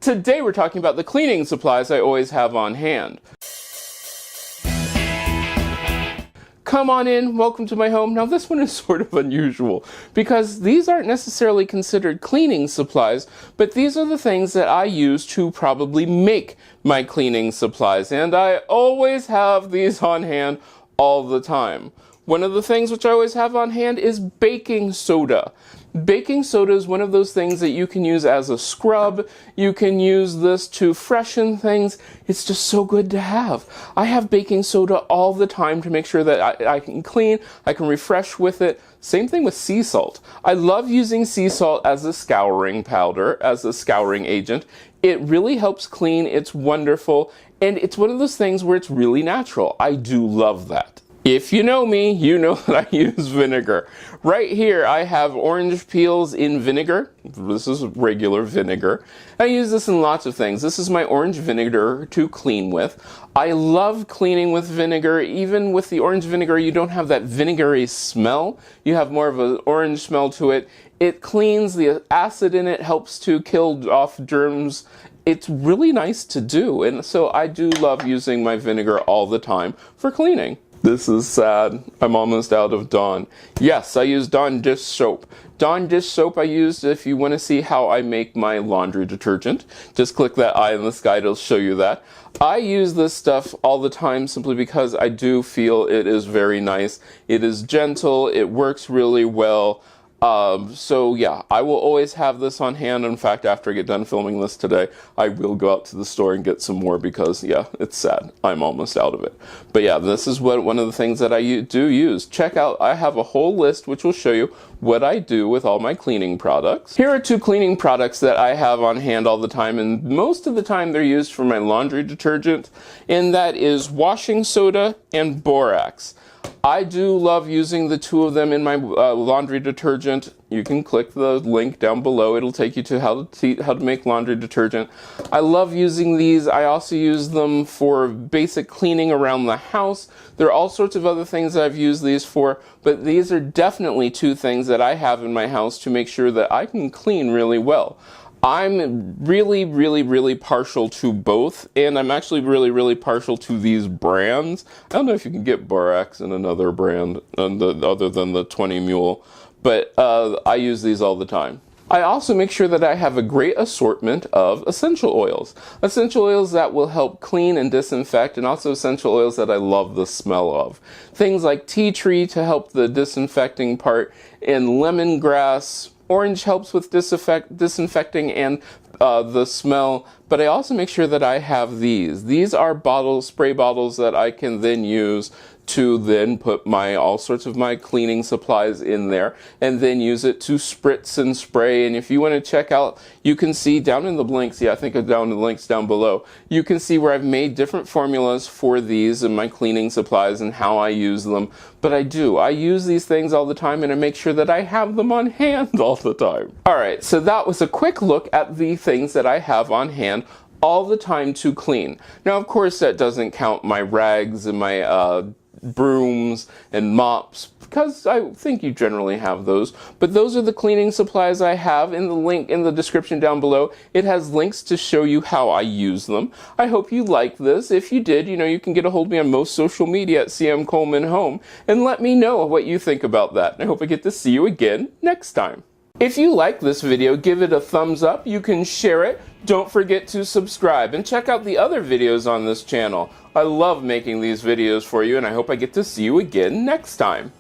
Today we're talking about the cleaning supplies I always have on hand. Come on in, welcome to my home. Now this one is sort of unusual because these aren't necessarily considered cleaning supplies, but these are the things that I use to probably make my cleaning supplies, and I always have these on hand all the time. One of the things which I always have on hand is baking soda. Baking soda is one of those things that you can use as a scrub. You can use this to freshen things. It's just so good to have. I have baking soda all the time to make sure that I can clean, I can refresh with it. Same thing with sea salt. I love using sea salt as a scouring powder, as a scouring agent. It really helps clean, it's wonderful, and it's one of those things where it's really natural. I do love that. If you know me, you know that I use vinegar. Right here I have orange peels in vinegar. This is regular vinegar. I use this in lots of things. This is my orange vinegar to clean with. I love cleaning with vinegar. Even with the orange vinegar, you don't have that vinegary smell. You have more of an orange smell to it. It cleans, the acid in it helps to kill off germs. It's really nice to do, and so I do love using my vinegar all the time for cleaning. This is sad. I'm almost out of Dawn. Yes, I use Dawn dish soap. Dawn dish soap I use if you want to see how I make my laundry detergent. Just click that eye in the sky, it'll show you that. I use this stuff all the time simply because I do feel it is very nice. It is gentle, it works really well. So yeah, I will always have this on hand. In fact, after I get done filming this today, I will go out to the store and get some more because, yeah, it's sad. I'm almost out of it. But yeah, this is one of the things that I do use. Check out, I have a whole list which will show you what I do with all my cleaning products. Here are two cleaning products that I have on hand all the time, and most of the time they're used for my laundry detergent, and that is washing soda and borax. I do love using the two of them in my laundry detergent. You can click the link down below. It'll take you to how to make laundry detergent. I love using these. I also use them for basic cleaning around the house. There are all sorts of other things that I've used these for, but these are definitely two things that I have in my house to make sure that I can clean really well. I'm really partial to both, and I'm actually really partial to these brands. I don't know if you can get borax in another brand other than the 20 Mule, but I use these all the time. I also make sure that I have a great assortment of essential oils. Essential oils that will help clean and disinfect, and also essential oils that I love the smell of. Things like tea tree to help the disinfecting part, and lemongrass. Orange helps with disinfecting and the smell, but I also make sure that I have these. These are bottles, spray bottles that I can then use to then put all sorts of my cleaning supplies in there and then use it to spritz and spray. And if you want to check out, you can see down in the links, I think down in the links down below, you can see where I've made different formulas for these and my cleaning supplies and how I use them. But I use these things all the time, and I make sure that I have them on hand all the time. Alright, so that was a quick look at the things that I have on hand all the time to clean. Now of course that doesn't count my rags and my brooms and mops, because I think you generally have those, but those are the cleaning supplies I have. In the link in the description down below, it has links to show you how I use them. I hope you like this. If you did, you can get a hold of me on most social media at CM Coleman Home, and let me know what you think about that. I hope I get to see you again next time. If you like this video, give it a thumbs up. You can share it. Don't forget to subscribe and check out the other videos on this channel. I love making these videos for you, and I hope I get to see you again next time.